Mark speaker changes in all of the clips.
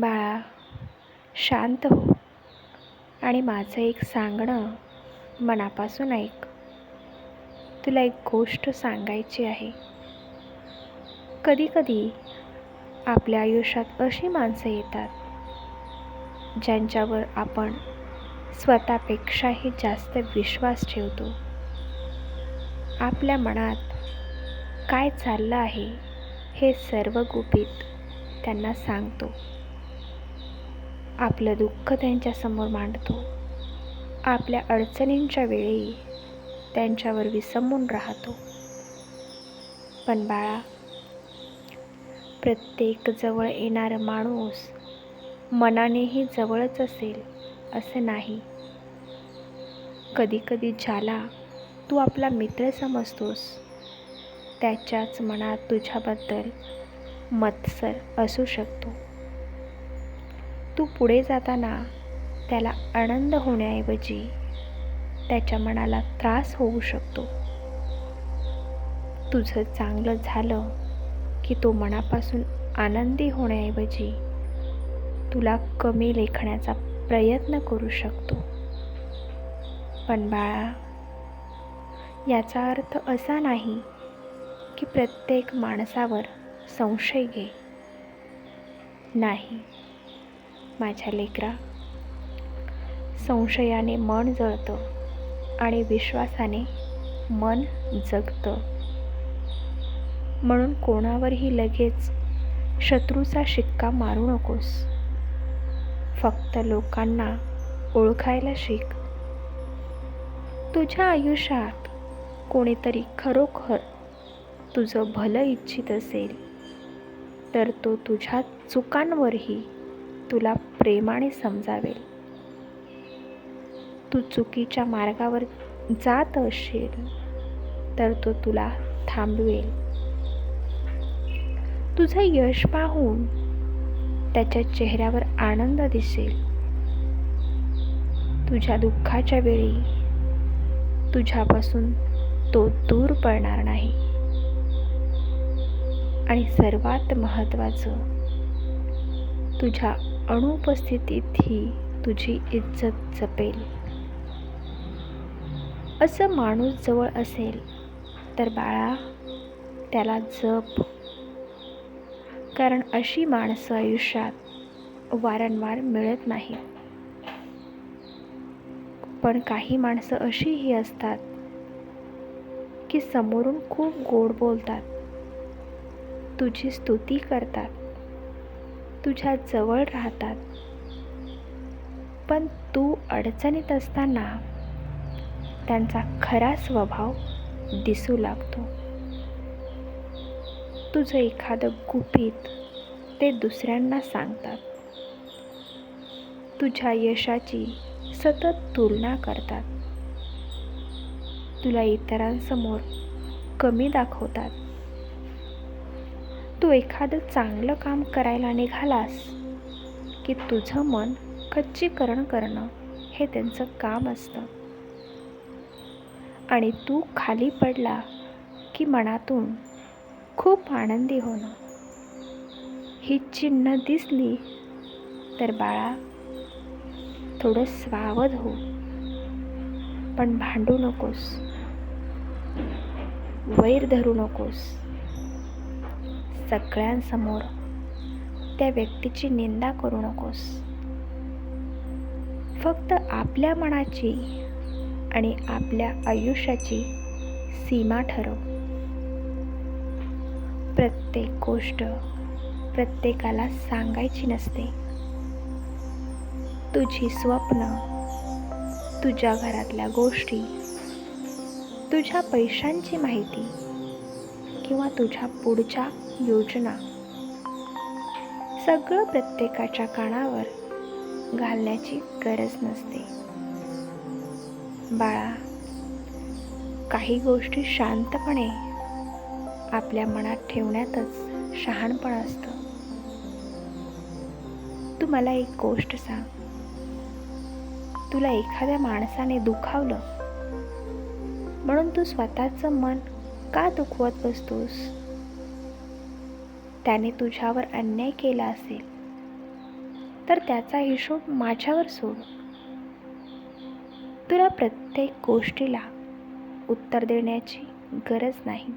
Speaker 1: बाळा, शांत हो आणि माझं एक सांगणं मनापासून ऐक. तुला एक गोष्ट सांगायची आहे. कधी कधी आपल्या आयुष्यात अशी माणसं येतात ज्यांच्यावर आपण स्वतःपेक्षाही जास्त विश्वास ठेवतो. आपल्या मनात काय चाललं आहे हे सर्व गुपित त्यांना सांगतो. आपलं दुःख त्यांच्यासमोर मांडतो. आपल्या अडचणींच्या वेळी त्यांच्यावर विसंबून राहतो. पण बाळा, प्रत्येक जवळ येणारा माणूस मनानेही जवळच असेल असं नाही. कधी कधी ज्याला तू आपला मित्र समजतोस त्याच्याच मनात तुझ्याबद्दल मत्सर असू शकतो. तू पुढे जाताना त्याला आनंद होण्याऐवजी त्याच्या मनाला त्रास होऊ शकतो. तुझं चांगलं झालं की तो मनापासून आनंदी होण्याऐवजी तुला कमी लेखण्याचा प्रयत्न करू शकतो. पण बाळा, याचा अर्थ असा नाही की प्रत्येक माणसावर संशय घे. नाही माझ्या लेकरा, संशयाने मन जळतं आणि विश्वासाने मन जगतं. म्हणून कोणावरही लगेच शत्रूचा शिक्का मारू नकोस. फक्त लोकांना ओळखायला शिक. तुझ्या आयुष्यात कोणीतरी खरोखर तुझं भलं इच्छित असेल तर तो तुझ्या चुकांवरही तुला प्रेमाने समजावेल. तू चुकीच्या मार्गावर जात असशील तर तो तुला थांबवेल. तुझं यश पाहून त्याच्या चेहऱ्यावर आनंद दिसेल. तुझ्या दुःखाच्या वेळी तुझ्यापासून तो दूर पळणार नाही. आणि सर्वात महत्त्वाचं, तुझ्या अनुपस्थितीतही तुझी इज्जत जपेल. असं माणूस जवळ असेल तर बाळा, त्याला जप. कारण अशी माणसं आयुष्यात वारंवार मिळत नाहीत. पण काही माणसं अशीही असतात की समोरून खूप गोड बोलतात, तुझी स्तुती करतात, तुझ्या जवळ राहतात. पण तू अडचणीत असताना त्यांचा खरा स्वभाव दिसू लागतो. तुझं एखादं गुपित ते दुसऱ्यांना सांगतात. तुझ्या यशाची सतत तुलना करतात. तुला इतरांसमोर कमी दाखवतात. तू एखादं चांगलं काम करायला निघालास की तुझं मन खच्चीकरण करणं हे त्यांचं काम असतं. आणि तू खाली पडला की मनातून खूप आनंदी होणं. ही चिन्ह दिसली तर बाळा, थोडं सावध हो. पण भांडू नकोस, वैर धरू नकोस. सगळ्यांसमोर त्या व्यक्तीची निंदा करू नकोस. फक्त आपल्या मनाची आणि आपल्या आयुष्याची सीमा ठरव. प्रत्येक गोष्ट प्रत्येकाला सांगायची नसते. तुझी स्वप्न, तुझ्या घरातल्या गोष्टी, तुझ्या पैशांची माहिती किंवा तुझ्या पुढच्या योजना सगळं प्रत्येकाच्या कानावर घालण्याची गरज नसते. बाळा, काही गोष्टी शांतपणे आपल्या मनात ठेवण्यातच शहाणपण असतं. तू मला एक गोष्ट सांग. तुला एखाद्या माणसाने दुखावलं म्हणून तू स्वतःचं मन का दुखवत बसतोस? त्याने तुझ्यावर अन्याय केला असेल तर त्याचा हिशोब माझ्यावर सोड. तुला प्रत्येक गोष्टीला उत्तर देण्याची गरज नाही.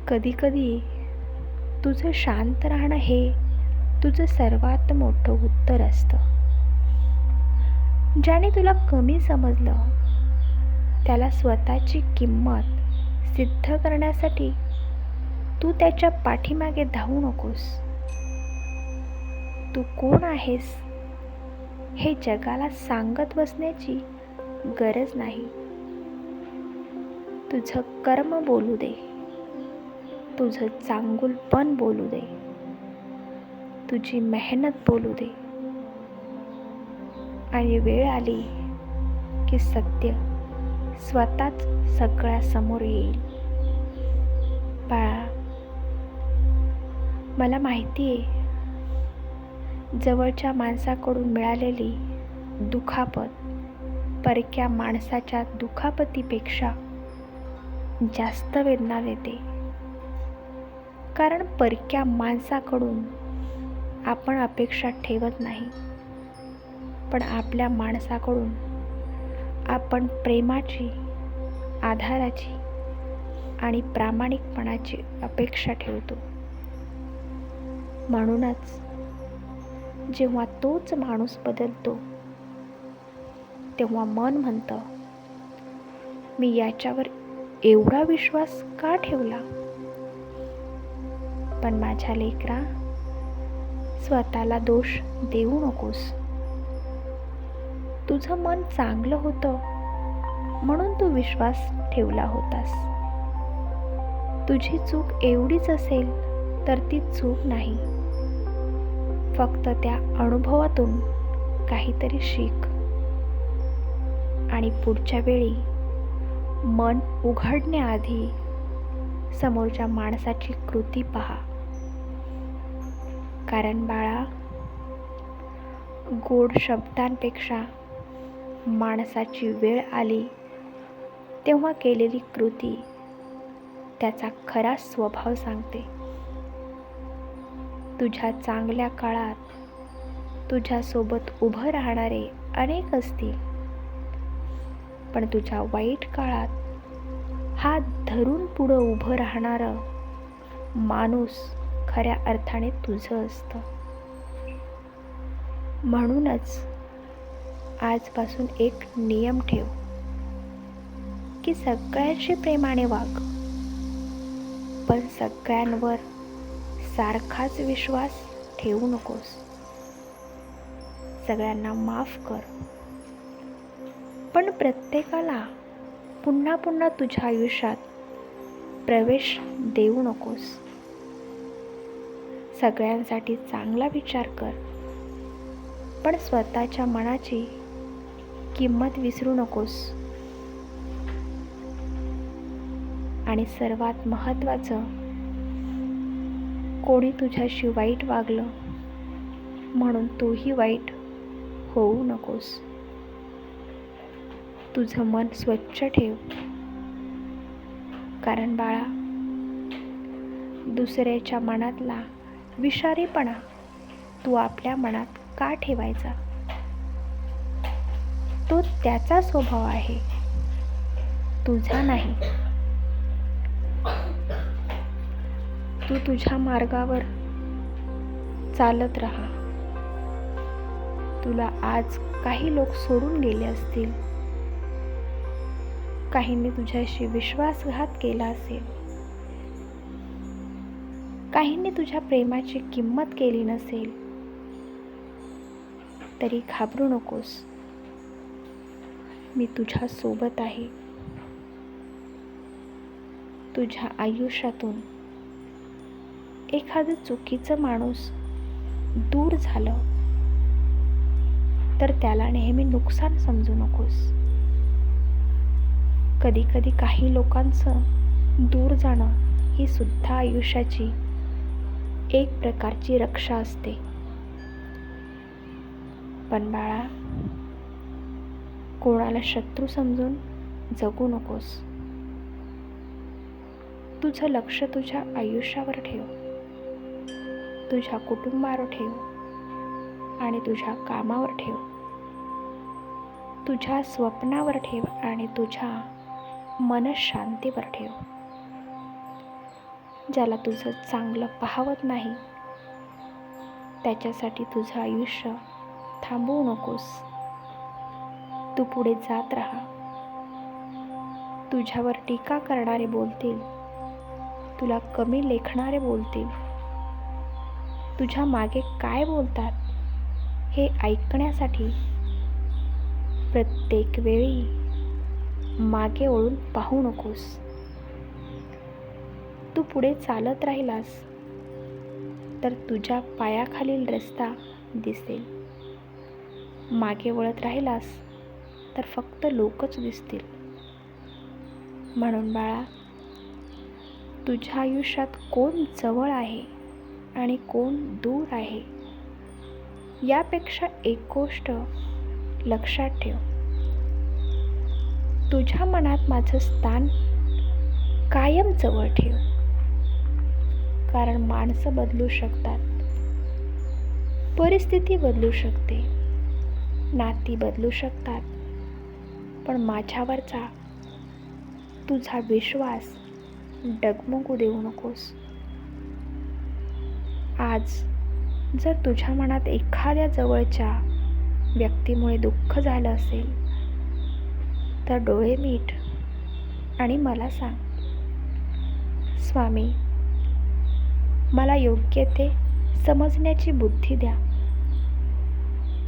Speaker 1: कधी कधी तुझं शांत राहणं हे तुझं सर्वात मोठं उत्तर असतं. ज्याने तुला कमी समजलं त्याला स्वतःची किंमत सिद्ध करण्यासाठी तू त्याच्या पाठीमागे धावू नकोस. तू कोण आहेस हे जगाला सांगत बसण्याची गरज नाही. तुझं कर्म बोलू दे, तुझं चांगुलपण बोलू दे, तुझी मेहनत बोलू दे. आणि वेळ आली की सत्य स्वतःच सगळ्यासमोर येईल. बाळा, मला माहिती आहे जवळच्या माणसाकडून मिळालेली दुखापत परक्या माणसाच्या दुखापतीपेक्षा जास्त वेदना देते. कारण परक्या माणसाकडून आपण अपेक्षा ठेवत नाही, पण आपल्या माणसाकडून आपण प्रेमाची, आधाराची आणि प्रामाणिकपणाची अपेक्षा ठेवतो. म्हणूनच जेव्हा तोच माणूस बदलतो तेव्हा मन म्हणतं, मी याच्यावर एवढा विश्वास का ठेवला? पण माझ्या लेकरा, स्वतःला दोष देऊ नकोस. तुझं मन चांगलं होतं म्हणून तू विश्वास ठेवला होतास. तुझी चूक एवढीच असेल तर ती चूक नाही. फक्त त्या अनुभवातून काहीतरी शिक आणि पुढच्या वेळी मन उघडण्याआधी समोरच्या माणसाची कृती पहा. कारण बाळा, गोड शब्दांपेक्षा माणसाची वेळ आली तेव्हा केलेली कृती त्याचा खरा स्वभाव सांगते. तुझ्या चांगल्या काळात तुझ्यासोबत उभं राहणारे अनेक असतील, पण तुझ्या वाईट काळात हात धरून पुढं उभं राहणारं माणूस खऱ्या अर्थाने तुझं असतं. म्हणूनच आजपासून एक नियम ठेव की सगळ्यांशी प्रेमाने वाग, पण सगळ्यांवर सारखाच विश्वास ठेवू नकोस. सगळ्यांना माफ कर, पण प्रत्येकाला पुन्हा पुन्हा तुझ्या आयुष्यात प्रवेश देऊ नकोस. सगळ्यांसाठी चांगला विचार कर, पण स्वतःच्या मनाची किंमत विसरू नकोस. आणि सर्वात महत्त्वाचं, कोणी तुझ्याशी वाईट वागलं म्हणून तूही वाईट होऊ नकोस. तुझं मन स्वच्छ ठेव. कारण बाळा, दुसऱ्याच्या मनातला विषारीपणा तू आपल्या मनात का ठेवायचा? तो त्याचा स्वभाव आहे, तुझा नाही. तू तुझ्या मार्गावर चालत राहा. तुला आज काही लोक सोडून गेले असतील, काहींनी तुझ्याशी विश्वासघात केला असेल, काहींनी तुझ्या प्रेमाची किंमत केली नसेल, तरी घाबरू नकोस. मी तुझ्या सोबत आहे. तुझ्या आयुष्यातून एखादं चुकीचं माणूस दूर झालं तर त्याला नेहमी नुकसान समजू नकोस. कधी कधी काही लोकांचं दूर जाणं ही सुद्धा आयुष्याची एक प्रकारची रक्षा असते. पण बाळा, कोणाला शत्रू समजून जगू नकोस. तुझं लक्ष तुझ्या आयुष्यावर ठेव, तुझ्या कुटुंबावर ठेव, आणि तुझ्या कामावर ठेव. तुझ्या स्वप्नावर ठेव आणि तुझ्या मनशांतीवर ठेव. ज्याला तुझं चांगलं पाहवत नाही त्याच्यासाठी तुझं आयुष्य थांबवू नकोस. तू पुढे जात राहा. तुझ्यावर टीका करणारे बोलतील, तुला कमी लेखणारे बोलतील, तुझ्या मागे काय बोलतात हे ऐकण्यासाठी प्रत्येक वेळी मागे वळून पाहू नकोस. तू पुढे चालत राहिलास तर तुझ्या पायाखालील रस्ता दिसेल. मागे वळत राहिलास तर फक्त लोकच दिसतील. म्हणून बाळा, तुझ्या आयुष्यात कोण जवळ आहे आणि कोण दूर आहे यापेक्षा एक गोष्ट लक्षात ठेव. तुझ्या मनात माझं स्थान कायम जवळ ठेव. कारण माणसं बदलू शकतात, परिस्थिती बदलू शकते, नाती बदलू शकतात, पण माझ्यावरचा तुझा विश्वास डगमगू देऊ नकोस. आज जर तुझ्या मनात एखाद्या जवळच्या व्यक्तीमुळे दुःख झालं असेल तर डोळे मीट आणि मला सांग, स्वामी, मला योग्य ते समजण्याची बुद्धी द्या.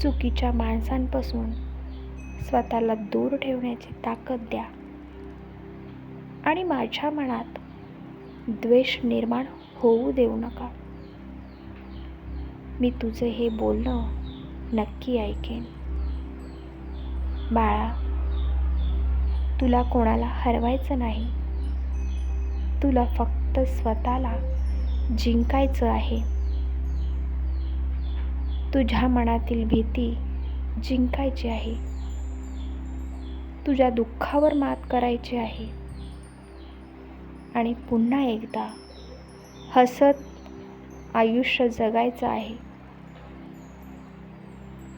Speaker 1: चुकीच्या माणसांपासून स्वतःला दूर ठेवण्याची ताकद द्या आणि माझ्या मनात द्वेष निर्माण होऊ देऊ नका. मी तुझे हे बोलणं नक्की ऐकेन. बाळा, तुला कोणाला हरवायचं नाही. तुला फक्त स्वतःला जिंकायचं आहे. तुझ्या मनातील भीती जिंकायची आहे. तुझ्या दुःखावर मात करायची आहे आणि पुन्हा एकदा हसत आयुष्य जगायचं आहे.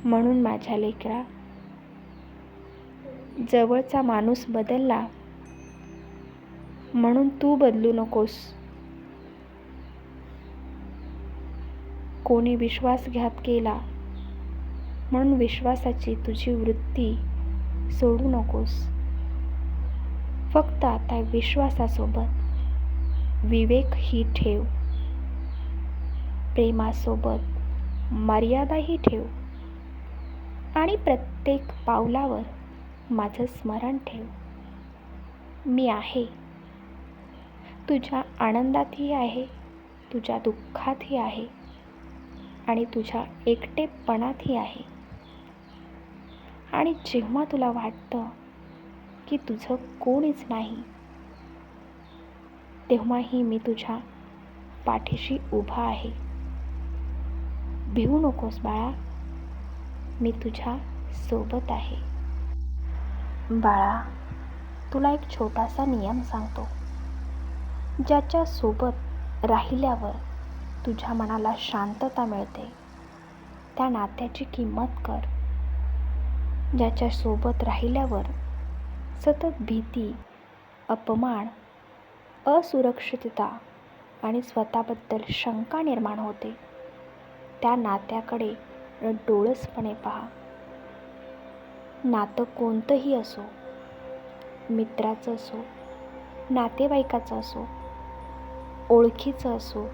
Speaker 1: म्हणून माझ्या लेकरा, जवळचा माणूस बदलला म्हणून तू बदलू नकोस. कोणी विश्वासघात केला म्हणून विश्वासाची तुझी वृत्ती सोडू नकोस. फक्त आता विश्वासासोबत विवेक ही ठेव. प्रेमासोबत मर्यादाही ठेव आणि प्रत्येक पावलावर माझं स्मरण ठेव. मी आहे. तुझ्या आनंदातही आहे, तुझ्या दुःखातही आहे आणि तुझ्या एकटेपणातही आहे. आणि जेव्हा तुला वाटतं की तुझं कोणीच नाही, तेव्हाही मी तुझ्या पाठीशी उभा आहे. भिवू नकोस बाळा, मी तुझ्या सोबत आहे. बाळा, तुला एक छोटासा नियम सांगतो. ज्याच्या सोबत राहिल्यावर तुझ्या मनाला शांतता मिळते त्या नात्याची किंमत कर. ज्याच्या सोबत राहिल्यावर सतत भीती, अपमान, असुरक्षितता आणि स्वतःबद्दल शंका निर्माण होते त्या नात्याकडे डोळसपणे पहा. नातं कोणतंही असो, मित्राचं असो, नातेवाईकाचं असो, ओळखीचं असो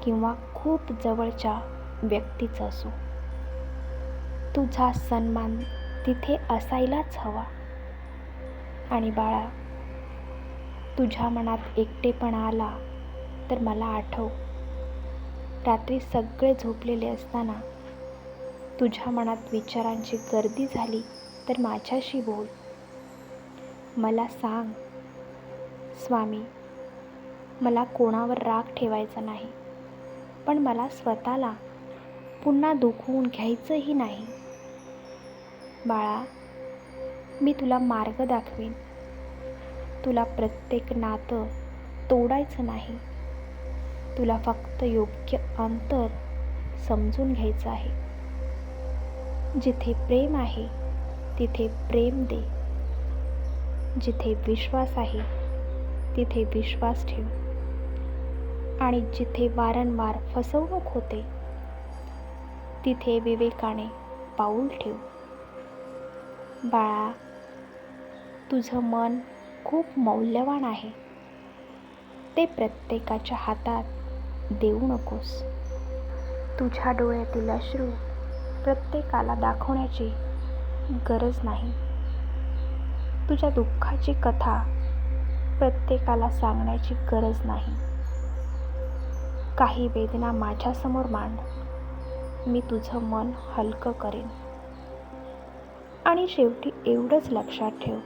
Speaker 1: किंवा खूप जवळच्या व्यक्तीचं असो, तुझा सन्मान तिथे असायलाच हवा. आणि बाळा, तुझ्या मनात एकटेपणा आला तर मला आठव. रात्री सगळे झोपलेले असताना तुझ्या मनात विचारांची गर्दी झाली तर माझ्याशी बोल. मला सांग, स्वामी, मला कोणावर राग ठेवायचा नाही, पण मला स्वतःला पुन्हा दुखवून घ्यायचंही नाही. बाळा, मी तुला मार्ग दाखवीन. तुला प्रत्येक नातं तोडायचं नाही. तुला फक्त योग्य अंतर समजून घ्यायचं आहे. जिथे प्रेम आहे तिथे प्रेम दे. जिथे विश्वास आहे तिथे विश्वास ठेव. आणि जिथे वारंवार फसवणूक होते तिथे विवेकाने पाऊल ठेव. बाळा, तुझं मन खूप मौल्यवान आहे. ते प्रत्येकाच्या हातात देऊ नकोस. तुझ्या डोळ्यातील अश्रू प्रत्येकाला दाखवण्याची गरज नाही. तुझ्या दुःखाची कथा प्रत्येकाला सांगण्याची गरज नाही. काही वेदना माझ्यासमोर मांड, मी तुझं मन हलकं करेन. आणि शेवटी एवढंच लक्षात ठेव,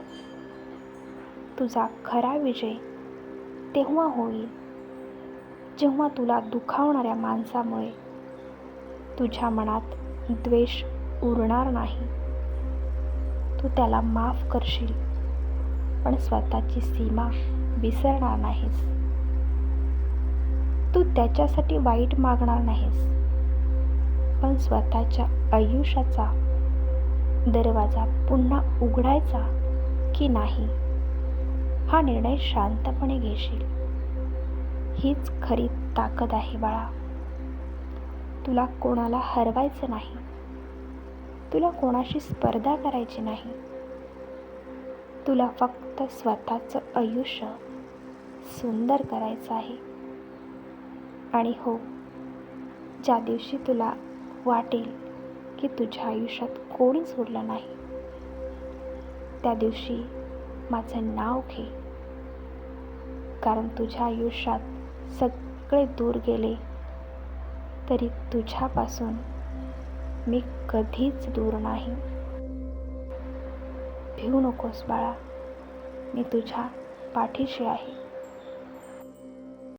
Speaker 1: तुझा खरा विजय तेव्हा होईल जेव्हा तुला दुखावणाऱ्या माणसामुळे तुझ्या मनात द्वेष उरणार नाही. तू त्याला माफ करशील, पण स्वतःची सीमा विसरणार नाहीस. तू त्याच्यासाठी वाईट मागणार नाहीस, पण स्वतःच्या आयुष्याचा दरवाजा पुन्हा उघडायचा की नाही हा निर्णय शांतपणे घेशील. हीच खरी ताकद आहे बाळा. तुला कोणाला हरवायचं नाही. तुला कोणाशी स्पर्धा करायची नाही. तुला फक्त स्वतःचं आयुष्य सुंदर करायचं आहे. आणि हो, ज्या दिवशी तुला वाटेल की तुझ्या आयुष्यात कोणीच उरलं नाही, त्या दिवशी माझं नाव घे. कारण तुझ्या आयुष्यात सगळे दूर गेले तरी तुझ्यापासून मी कधीच दूर नाही. भिवू नकोस बाळा, मी तुझ्या पाठीशी आहे.